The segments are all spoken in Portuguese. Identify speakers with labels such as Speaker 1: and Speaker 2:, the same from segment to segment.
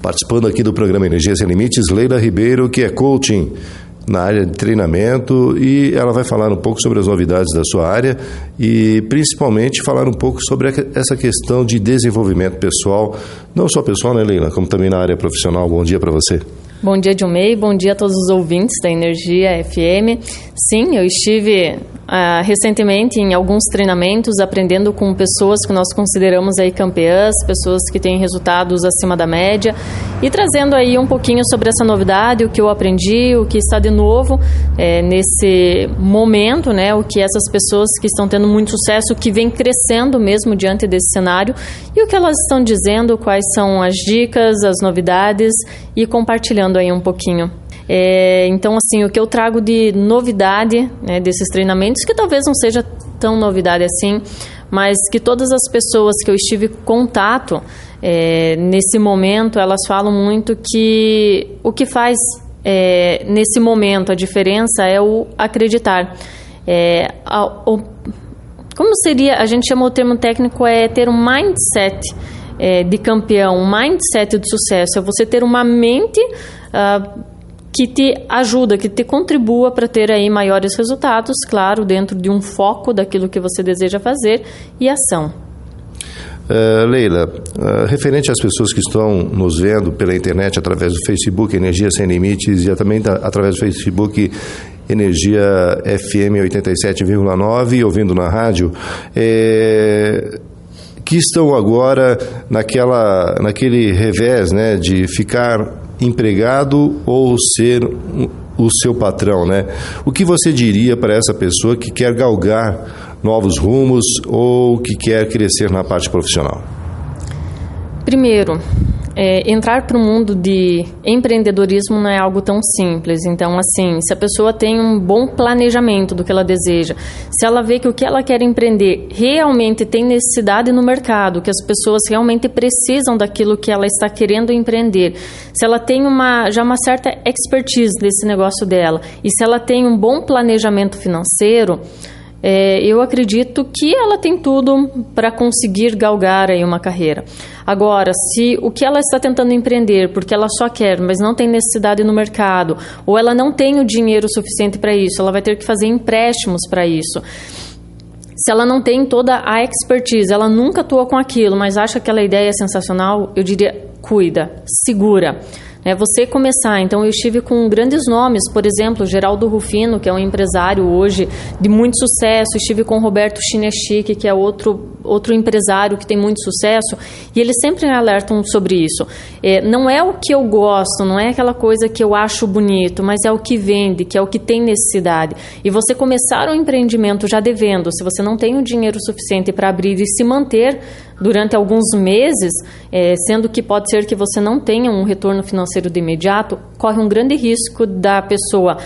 Speaker 1: Participando aqui do programa Energia Sem Limites, Leila Ribeiro, que é coaching na área de treinamento, e ela vai falar um pouco sobre as novidades da sua área e principalmente falar um pouco sobre essa questão de desenvolvimento pessoal, não só pessoal, né, Leila, como também na área profissional. Bom dia para você.
Speaker 2: Bom dia, Dilmei. Bom dia a todos os ouvintes da Energia FM. Sim, eu estive recentemente em alguns treinamentos aprendendo com pessoas que nós consideramos aí campeãs, pessoas que têm resultados acima da média, e trazendo aí um pouquinho sobre essa novidade, o que eu aprendi, o que está de novo nesse momento, né? O que essas pessoas que estão tendo muito sucesso, que vem crescendo mesmo diante desse cenário, e o que elas estão dizendo, quais são as dicas, as novidades, e compartilhando aí um pouquinho. Então, assim, o que eu trago de novidade, né, desses treinamentos, que talvez não seja tão novidade assim, mas que todas as pessoas que eu estive em contato nesse momento, elas falam muito que o que faz nesse momento a diferença é o acreditar. Como seria, a gente chama o termo técnico, ter um mindset de campeão, um mindset de sucesso, é você ter uma mente que te ajuda, que te contribua para ter aí maiores resultados, claro, dentro de um foco daquilo que você deseja fazer e ação.
Speaker 1: Leila, referente às pessoas que estão nos vendo pela internet através do Facebook Energia Sem Limites e também através do Facebook Energia FM 87,9 e ouvindo na rádio, que estão agora naquele revés, né, de ficar empregado ou ser o seu patrão, né? O que você diria para essa pessoa que quer galgar novos rumos ou que quer crescer na parte profissional?
Speaker 2: Primeiro, entrar para o mundo de empreendedorismo não é algo tão simples. Então, assim, se a pessoa tem um bom planejamento do que ela deseja, se ela vê que o que ela quer empreender realmente tem necessidade no mercado, que as pessoas realmente precisam daquilo que ela está querendo empreender, se ela tem já uma certa expertise nesse negócio dela e se ela tem um bom planejamento financeiro, eu acredito que ela tem tudo para conseguir galgar aí uma carreira. Agora, se o que ela está tentando empreender, porque ela só quer, mas não tem necessidade no mercado, ou ela não tem o dinheiro suficiente para isso, ela vai ter que fazer empréstimos para isso. Se ela não tem toda a expertise, ela nunca atua com aquilo, mas acha que aquela ideia é sensacional, eu diria, cuida, segura. Você começar. Então, eu estive com grandes nomes, por exemplo, Geraldo Rufino, que é um empresário hoje de muito sucesso, estive com Roberto Chineschique, que é outro empresário que tem muito sucesso, e eles sempre me alertam sobre isso. Não é o que eu gosto, não é aquela coisa que eu acho bonito, mas é o que vende, que é o que tem necessidade. E você começar um empreendimento já devendo, se você não tem o dinheiro suficiente para abrir e se manter durante alguns meses, sendo que pode ser que você não tenha um retorno financeiro de imediato, corre um grande risco da pessoa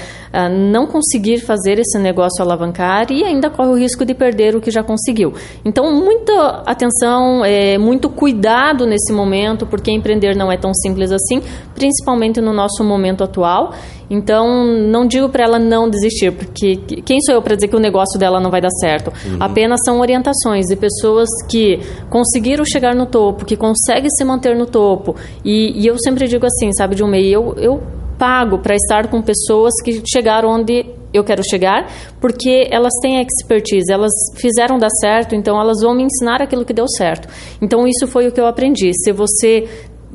Speaker 2: não conseguir fazer esse negócio alavancar e ainda corre o risco de perder o que já conseguiu. Então, muita atenção, muito cuidado nesse momento, porque empreender não é tão simples assim, principalmente no nosso momento atual. Então, não digo para ela não desistir, porque quem sou eu para dizer que o negócio dela não vai dar certo? Apenas são orientações de pessoas que conseguiram chegar no topo, que conseguem se manter no topo. E eu sempre digo assim, sabe, Dilmei, eu pago para estar com pessoas que chegaram onde eu quero chegar, porque elas têm expertise, elas fizeram dar certo, então elas vão me ensinar aquilo que deu certo. Então, isso foi o que eu aprendi. Se você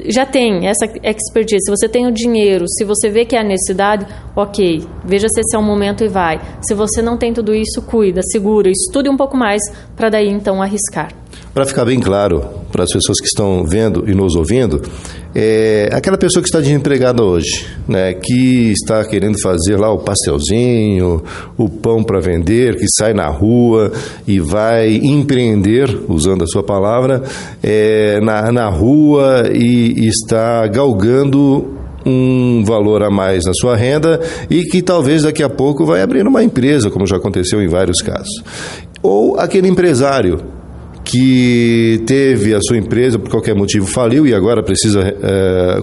Speaker 2: já tem essa expertise, se você tem o dinheiro, se você vê que há necessidade, ok, veja se esse é o momento e vai. Se você não tem tudo isso, cuida, segura, estude um pouco mais para daí então arriscar.
Speaker 1: Para ficar bem claro para as pessoas que estão vendo e nos ouvindo, aquela pessoa que está desempregada hoje, né, que está querendo fazer lá o pastelzinho, o pão para vender, que sai na rua e empreender, usando a sua palavra, na rua e está galgando um valor a mais na sua renda e que talvez daqui a pouco vai abrir uma empresa, como já aconteceu em vários casos. Ou aquele empresário que teve a sua empresa, por qualquer motivo faliu e agora precisa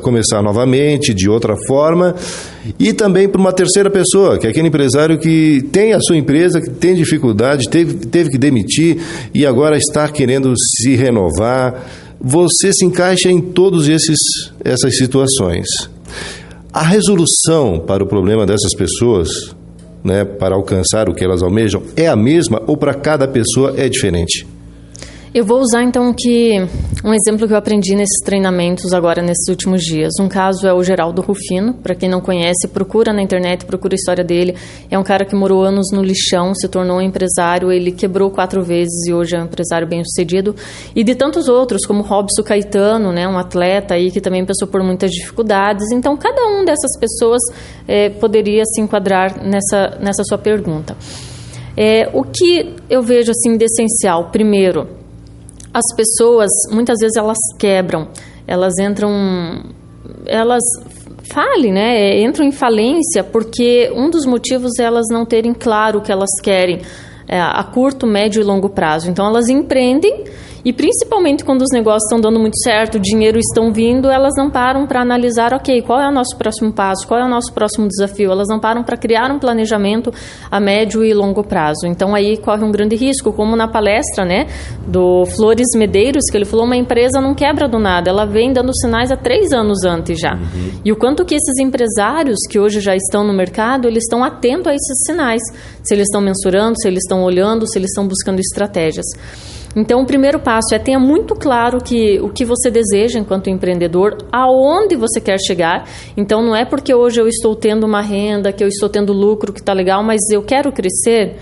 Speaker 1: começar novamente, de outra forma, e também para uma terceira pessoa, que é aquele empresário que tem a sua empresa, que tem dificuldade, teve que demitir e agora está querendo se renovar, você se encaixa em todas essas situações. A resolução para o problema dessas pessoas, né, para alcançar o que elas almejam, é a mesma ou para cada pessoa é diferente?
Speaker 2: Eu vou usar então um exemplo que eu aprendi nesses treinamentos agora nesses últimos dias. Um caso é o Geraldo Rufino. Para quem não conhece, procura na internet, procura a história dele. É um cara que morou anos no lixão, se tornou um empresário, ele quebrou 4 vezes e hoje é um empresário bem-sucedido. E de tantos outros, como Robson Caetano, né, um atleta aí que também passou por muitas dificuldades. Então, cada um dessas pessoas poderia se enquadrar nessa sua pergunta. O que eu vejo assim de essencial, primeiro, as pessoas, muitas vezes elas quebram, elas falem, né? Entram em falência porque um dos motivos é elas não terem claro o que elas querem a curto, médio e longo prazo. Então elas empreendem e principalmente quando os negócios estão dando muito certo, o dinheiro estão vindo, elas não param para analisar, ok, qual é o nosso próximo passo, qual é o nosso próximo desafio, elas não param para criar um planejamento a médio e longo prazo. Então aí corre um grande risco, como na palestra, né, do Flores Medeiros, que ele falou, uma empresa não quebra do nada, ela vem dando sinais há 3 anos antes já. E o quanto que esses empresários que hoje já estão no mercado, eles estão atentos a esses sinais, se eles estão mensurando, se eles estão olhando, se eles estão buscando estratégias. Então, o primeiro passo é tenha muito claro o que você deseja enquanto empreendedor, aonde você quer chegar. Então, não é porque hoje eu estou tendo uma renda, que eu estou tendo lucro, que está legal, mas eu quero crescer.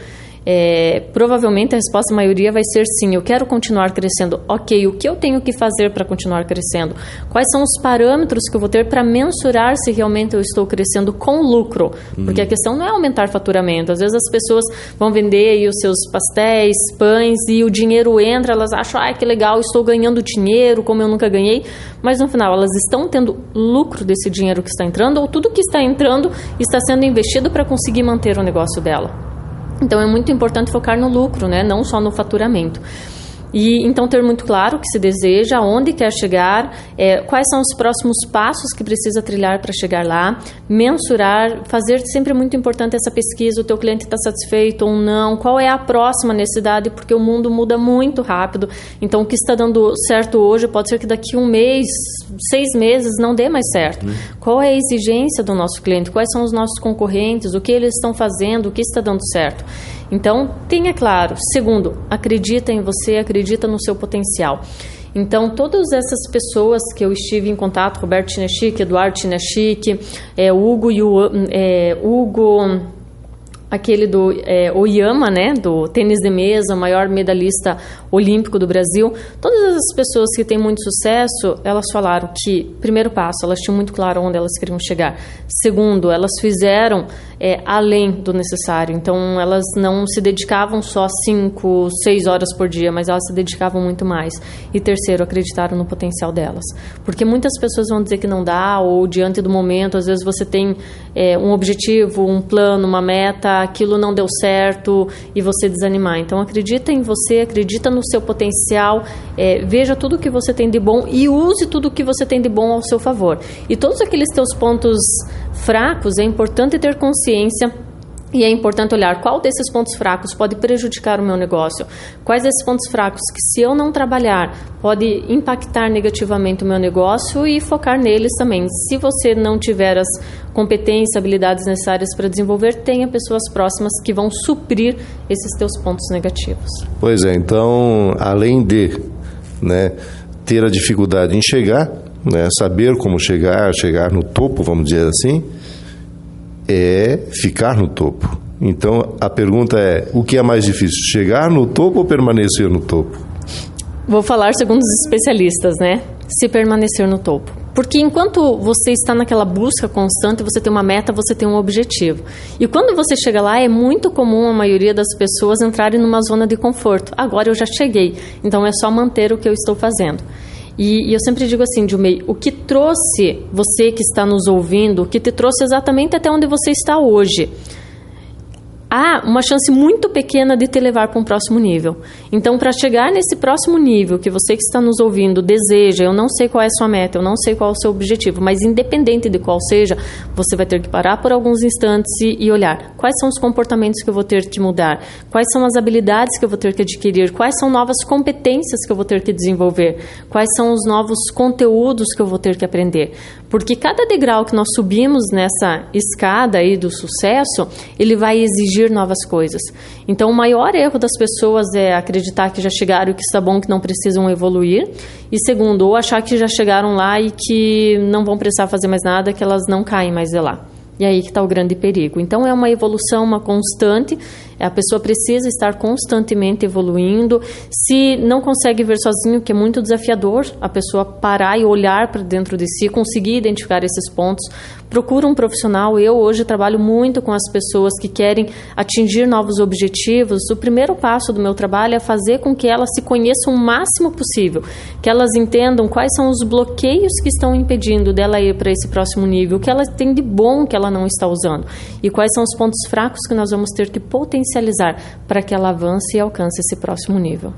Speaker 2: Provavelmente a resposta, a maioria, vai ser sim, eu quero continuar crescendo. Ok, o que eu tenho que fazer para continuar crescendo? Quais são os parâmetros que eu vou ter para mensurar se realmente eu estou crescendo com lucro? Porque a questão não é aumentar faturamento. Às vezes as pessoas vão vender aí os seus pastéis, pães e o dinheiro entra, elas acham, que legal, estou ganhando dinheiro como eu nunca ganhei, mas no final elas estão tendo lucro desse dinheiro que está entrando ou tudo que está entrando está sendo investido para conseguir manter o negócio dela. Então, é muito importante focar no lucro, né? Não só no faturamento. E, então, ter muito claro o que se deseja, aonde quer chegar, quais são os próximos passos que precisa trilhar para chegar lá, mensurar, fazer sempre muito importante essa pesquisa, o teu cliente está satisfeito ou não, qual é a próxima necessidade, porque o mundo muda muito rápido. Então, o que está dando certo hoje, pode ser que daqui 1 mês, 6 meses, não dê mais certo. Qual é a exigência do nosso cliente? Quais são os nossos concorrentes? O que eles estão fazendo? O que está dando certo? Então, tenha claro. Segundo, acredita em você, acredita no seu potencial. Então, todas essas pessoas que eu estive em contato, Roberto Chinachique, Eduardo Chinachique, Hugo, aquele do Oyama, né, do tênis de mesa, maior medalhista olímpico do Brasil, todas essas pessoas que têm muito sucesso, elas falaram que, primeiro passo, elas tinham muito claro onde elas queriam chegar. Segundo, elas fizeram além do necessário. Então, elas não se dedicavam só 5, 6 horas por dia, mas elas se dedicavam muito mais. E terceiro, acreditaram no potencial delas. Porque muitas pessoas vão dizer que não dá, ou diante do momento, às vezes você tem um objetivo, um plano, uma meta, aquilo não deu certo e você desanimar. Então, acredita em você, acredita no seu potencial, veja tudo que você tem de bom e use tudo que você tem de bom ao seu favor. E todos aqueles teus pontos fracos, é importante ter consciência e é importante olhar qual desses pontos fracos pode prejudicar o meu negócio, quais desses pontos fracos que, se eu não trabalhar, pode impactar negativamente o meu negócio e focar neles também. Se você não tiver as competências, habilidades necessárias para desenvolver, tenha pessoas próximas que vão suprir esses teus pontos negativos.
Speaker 1: Pois é, então, além de, né, ter a dificuldade em chegar, né, saber como chegar no topo, vamos dizer assim, é ficar no topo. Então, a pergunta é, o que é mais difícil, chegar no topo ou permanecer no topo?
Speaker 2: Vou falar segundo os especialistas, né? Se permanecer no topo. Porque enquanto você está naquela busca constante, você tem uma meta, você tem um objetivo. E quando você chega lá, é muito comum a maioria das pessoas entrarem numa zona de conforto. Agora eu já cheguei, então é só manter o que eu estou fazendo. E eu sempre digo assim, Dilmei, o que trouxe você que está nos ouvindo, o que te trouxe exatamente até onde você está hoje, há uma chance muito pequena de te levar para um próximo nível. Então, para chegar nesse próximo nível que você que está nos ouvindo deseja, eu não sei qual é a sua meta, eu não sei qual é o seu objetivo, mas independente de qual seja, você vai ter que parar por alguns instantes e olhar quais são os comportamentos que eu vou ter que mudar, quais são as habilidades que eu vou ter que adquirir, quais são novas competências que eu vou ter que desenvolver, quais são os novos conteúdos que eu vou ter que aprender. Porque cada degrau que nós subimos nessa escada aí do sucesso, ele vai exigir novas coisas. Então, o maior erro das pessoas é acreditar que já chegaram e que está bom, que não precisam evoluir. E segundo, ou achar que já chegaram lá e que não vão precisar fazer mais nada, que elas não caem mais de lá. E aí que está o grande perigo. Então, é uma evolução, uma constante. A pessoa precisa estar constantemente evoluindo. Se não consegue ver sozinho, que é muito desafiador, a pessoa parar e olhar para dentro de si, conseguir identificar esses pontos, procura um profissional. Eu hoje trabalho muito com as pessoas que querem atingir novos objetivos. O primeiro passo do meu trabalho é fazer com que elas se conheçam o máximo possível, que elas entendam quais são os bloqueios que estão impedindo dela ir para esse próximo nível, o que ela tem de bom que ela não está usando e quais são os pontos fracos que nós vamos ter que potencializar para que ela avance e alcance esse próximo nível.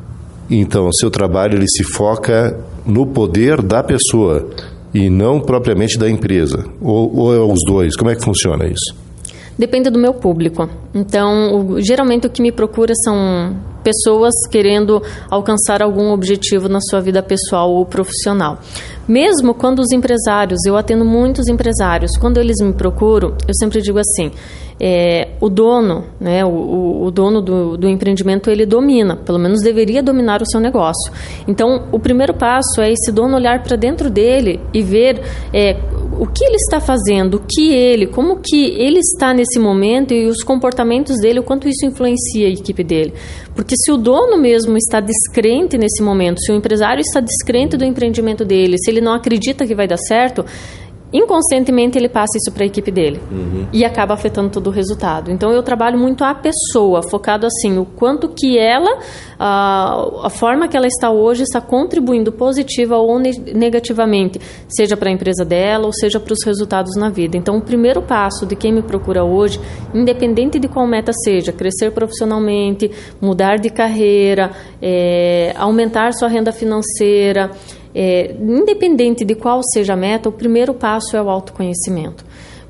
Speaker 1: Então, o seu trabalho ele se foca no poder da pessoa e não propriamente da empresa, ou é os dois? Como é que funciona isso?
Speaker 2: Depende do meu público. Então, geralmente o que me procura são pessoas querendo alcançar algum objetivo na sua vida pessoal ou profissional. Mesmo quando os empresários, eu atendo muitos empresários, quando eles me procuram, eu sempre digo assim, o dono, né, o dono do empreendimento, ele domina, pelo menos deveria dominar o seu negócio. Então, o primeiro passo é esse dono olhar para dentro dele e ver o que ele está fazendo, como que ele está nesse momento e os comportamentos dele, o quanto isso influencia a equipe dele. Porque se o dono mesmo está descrente nesse momento, se o empresário está descrente do empreendimento dele, se ele não acredita que vai dar certo, inconscientemente ele passa isso para a equipe dele e acaba afetando todo o resultado. Então eu trabalho muito a pessoa, focado assim, o quanto que ela, a forma que ela está hoje está contribuindo positiva ou negativamente, seja para a empresa dela ou seja para os resultados na vida. Então o primeiro passo de quem me procura hoje, independente de qual meta seja, crescer profissionalmente, mudar de carreira, aumentar sua renda financeira, independente de qual seja a meta, o primeiro passo é o autoconhecimento.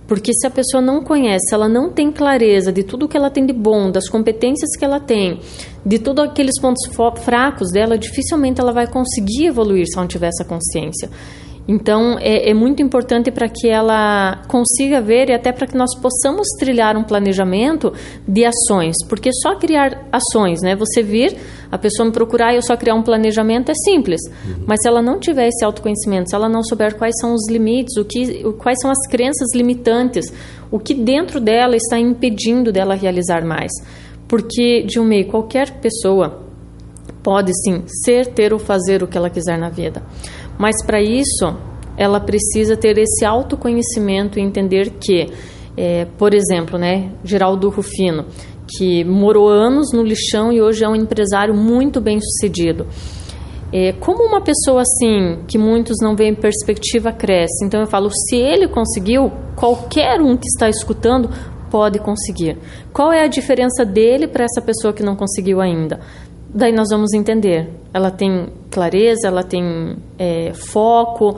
Speaker 2: Porque se a pessoa não conhece, ela não tem clareza de tudo que ela tem de bom, das competências que ela tem, de todos aqueles pontos fracos dela, dificilmente ela vai conseguir evoluir se ela não tiver essa consciência. Então, é muito importante para que ela consiga ver e até para que nós possamos trilhar um planejamento de ações, porque só criar ações, né? Você vir, a pessoa me procurar e eu só criar um planejamento é simples, mas se ela não tiver esse autoconhecimento, se ela não souber quais são os limites, quais são as crenças limitantes, o que dentro dela está impedindo dela realizar mais. Porque, de um meio, qualquer pessoa pode sim ser, ter ou fazer o que ela quiser na vida. Mas para isso, ela precisa ter esse autoconhecimento e entender que, por exemplo, né, Geraldo Rufino, que morou anos no lixão e hoje é um empresário muito bem sucedido. Como uma pessoa assim, que muitos não veem perspectiva, cresce. Então eu falo, se ele conseguiu, qualquer um que está escutando pode conseguir. Qual é a diferença dele para essa pessoa que não conseguiu ainda? Daí nós vamos entender. Ela tem clareza, ela tem foco,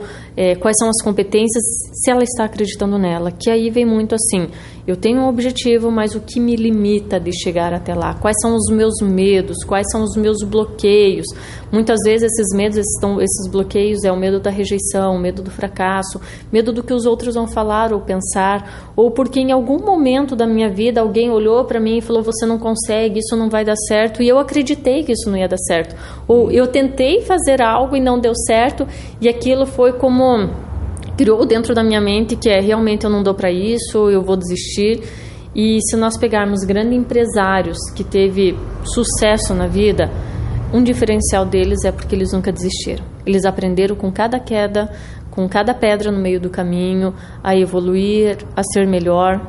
Speaker 2: quais são as competências, se ela está acreditando nela. Que aí vem muito assim, eu tenho um objetivo, mas o que me limita de chegar até lá? Quais são os meus medos? Quais são os meus bloqueios? Muitas vezes esses medos, esses bloqueios é o medo da rejeição, o medo do fracasso, medo do que os outros vão falar ou pensar, ou porque em algum momento da minha vida alguém olhou para mim e falou, você não consegue, isso não vai dar certo, e eu acreditei que isso não ia dar certo. Ou eu tentei fazer algo e não deu certo, e aquilo foi como criou dentro da minha mente que realmente eu não dou para isso, eu vou desistir. E se nós pegarmos grandes empresários que teve sucesso na vida, um diferencial deles é porque eles nunca desistiram. Eles aprenderam com cada queda, com cada pedra no meio do caminho, a evoluir, a ser melhor,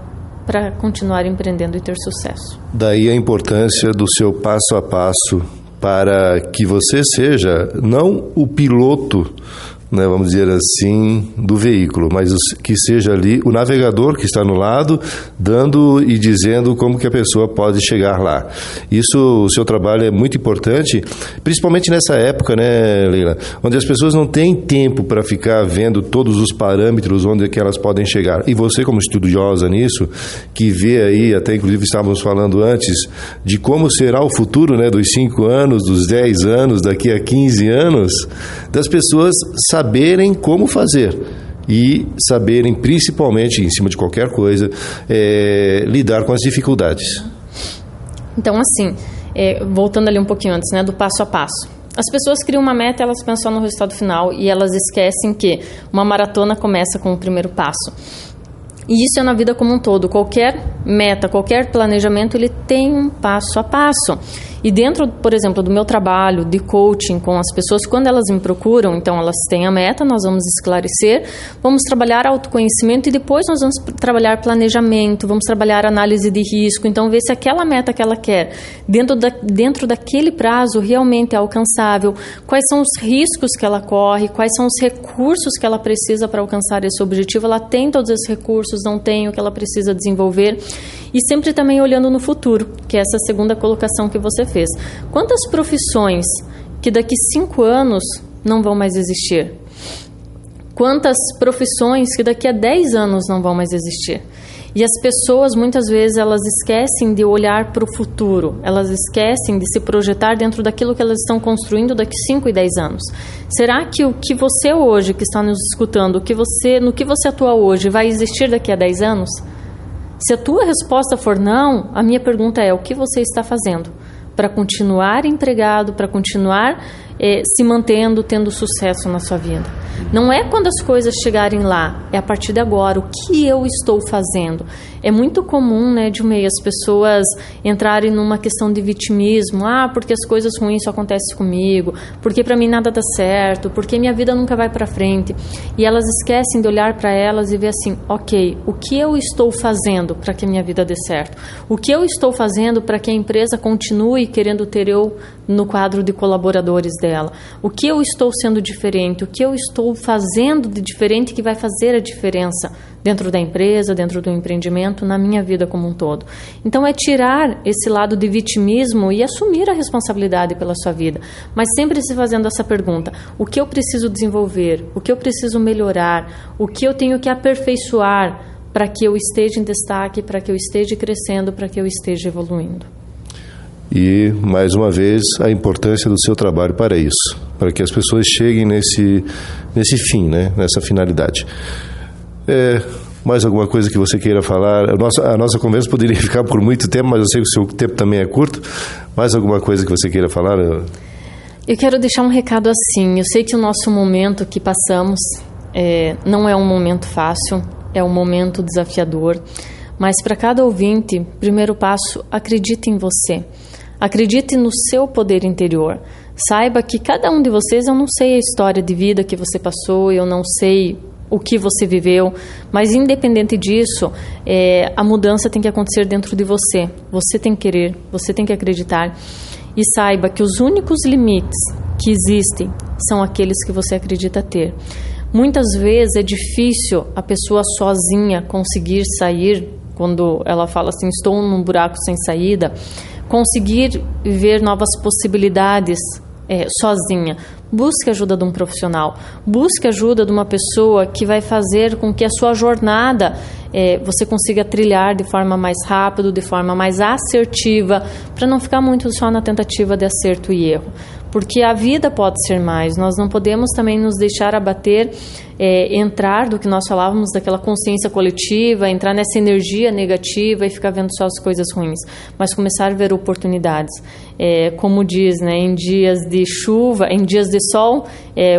Speaker 2: para continuar empreendendo e ter sucesso.
Speaker 1: Daí a importância do seu passo a passo para que você seja não o piloto né, vamos dizer assim, do veículo, mas que seja ali o navegador que está no lado, dando e dizendo como que a pessoa pode chegar lá. Isso, o seu trabalho é muito importante, principalmente nessa época, né, Leila, onde as pessoas não têm tempo para ficar vendo todos os parâmetros onde é que elas podem chegar. E você, como estudiosa nisso, que vê aí, até inclusive estávamos falando antes, de como será o futuro, né, dos 5 anos, dos 10 anos, daqui a 15 anos, das pessoas saberem como fazer e saberem, principalmente, em cima de qualquer coisa, lidar com as dificuldades.
Speaker 2: Então, assim, voltando ali um pouquinho antes, né, do passo a passo. As pessoas criam uma meta, elas pensam no resultado final e elas esquecem que uma maratona começa com o primeiro passo. E isso é na vida como um todo. Qualquer meta, qualquer planejamento, ele tem um passo a passo. E dentro, por exemplo, do meu trabalho de coaching com as pessoas, quando elas me procuram, então elas têm a meta, nós vamos esclarecer, vamos trabalhar autoconhecimento e depois nós vamos trabalhar planejamento, vamos trabalhar análise de risco, então ver se aquela meta que ela quer, dentro daquele prazo, realmente é alcançável, quais são os riscos que ela corre, quais são os recursos que ela precisa para alcançar esse objetivo, ela tem todos esses recursos, não tem o que ela precisa desenvolver, e sempre também olhando no futuro, que é essa segunda colocação que você fez. Quantas profissões que daqui 5 anos não vão mais existir? Quantas profissões que daqui a 10 anos não vão mais existir? E as pessoas, muitas vezes, elas esquecem de olhar para o futuro, elas esquecem de se projetar dentro daquilo que elas estão construindo daqui 5 e 10 anos. Será que o que você hoje, que está nos escutando, no que você atua hoje, vai existir daqui a 10 anos? Se a tua resposta for não, a minha pergunta é: o que você está fazendo para continuar empregado, para continuar se mantendo, tendo sucesso na sua vida? Não é quando as coisas chegarem lá, é a partir de agora. O que eu estou fazendo? É muito comum, né, Dilmei, as pessoas entrarem numa questão de vitimismo. Porque as coisas ruins só acontecem comigo, porque para mim nada dá certo, porque minha vida nunca vai para frente. E elas esquecem de olhar para elas e ver assim: ok, o que eu estou fazendo para que a minha vida dê certo? O que eu estou fazendo para que a empresa continue querendo ter eu no quadro de colaboradores dela? O que eu estou sendo diferente? O que eu estou fazendo de diferente que vai fazer a diferença dentro da empresa, dentro do empreendimento, na minha vida como um todo? Então é tirar esse lado de vitimismo e assumir a responsabilidade pela sua vida, mas sempre se fazendo essa pergunta: o que eu preciso desenvolver? O que eu preciso melhorar? O que eu tenho que aperfeiçoar para que eu esteja em destaque, para que eu esteja crescendo, para que eu esteja evoluindo?
Speaker 1: E, mais uma vez, a importância do seu trabalho para isso, para que as pessoas cheguem nesse fim, né? Nessa finalidade. Mais alguma coisa que você queira falar? A nossa conversa poderia ficar por muito tempo, mas eu sei que o seu tempo também é curto. Mais alguma coisa que você queira falar?
Speaker 2: Eu quero deixar um recado assim. Eu sei que o nosso momento que passamos não é um momento fácil, é um momento desafiador, mas para cada ouvinte, primeiro passo: acredite em você. Acredite no seu poder interior. Saiba que cada um de vocês, eu não sei a história de vida que você passou, eu não sei o que você viveu, mas independente disso, a mudança tem que acontecer dentro de você. Você tem que querer, você tem que acreditar. E saiba que os únicos limites que existem são aqueles que você acredita ter. Muitas vezes é difícil a pessoa sozinha conseguir sair, quando ela fala assim: estou num buraco sem saída, conseguir ver novas possibilidades sozinha. Busque a ajuda de um profissional, busque a ajuda de uma pessoa que vai fazer com que a sua jornada você consiga trilhar de forma mais rápida, de forma mais assertiva, para não ficar muito só na tentativa de acerto e erro. Porque a vida pode ser mais, nós não podemos também nos deixar abater, entrar do que nós falávamos, daquela consciência coletiva, entrar nessa energia negativa e ficar vendo só as coisas ruins, mas começar a ver oportunidades. Como diz, né, em dias de chuva, em dias de sol,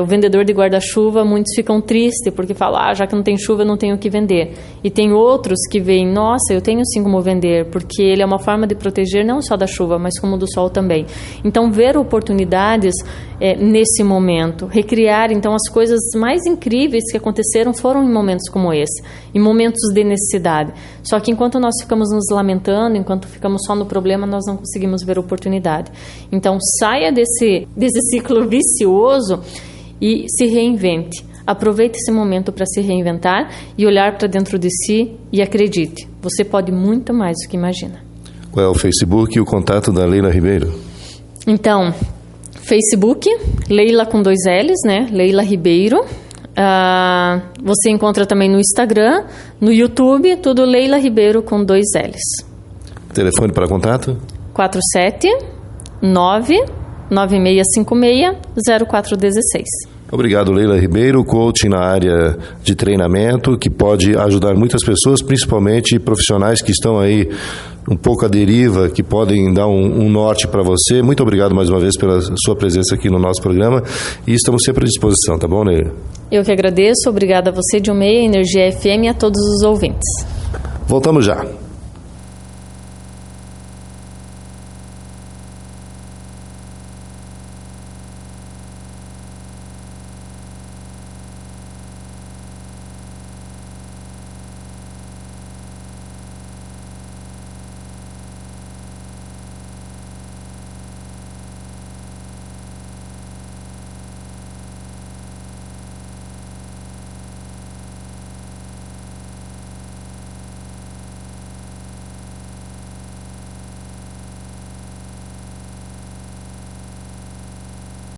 Speaker 2: o vendedor de guarda-chuva, muitos ficam tristes porque falam: já que não tem chuva, eu não tenho o que vender. E tem outros que veem: nossa, eu tenho sim como vender, porque ele é uma forma de proteger não só da chuva, mas como do sol também. Então, ver oportunidades nesse momento, recriar. Então, as coisas mais incríveis que aconteceram foram em momentos como esse, em momentos de necessidade. Só que enquanto nós ficamos nos lamentando, enquanto ficamos só no problema, nós não conseguimos ver oportunidade. Então, saia desse ciclo vicioso e se reinvente. aproveite esse momento para se reinventar e olhar para dentro de si e acredite, você pode muito mais do que imagina.
Speaker 1: Qual é o Facebook e o contato da Leila Ribeiro?
Speaker 2: Então, Facebook, Leila com 2 L's, né? Leila Ribeiro. Você encontra também no Instagram, no YouTube, tudo Leila Ribeiro com 2 L's.
Speaker 1: Telefone para contato?
Speaker 2: 479-9656-0416.
Speaker 1: Obrigado, Leila Ribeiro, coach na área de treinamento, que pode ajudar muitas pessoas, principalmente profissionais que estão aí um pouco à deriva, que podem dar um norte para você. Muito obrigado mais uma vez pela sua presença aqui no nosso programa e estamos sempre à disposição, tá bom, Leila?
Speaker 2: Eu que agradeço, obrigada a você, Diomeia, Energia FM e a todos os ouvintes.
Speaker 1: Voltamos já.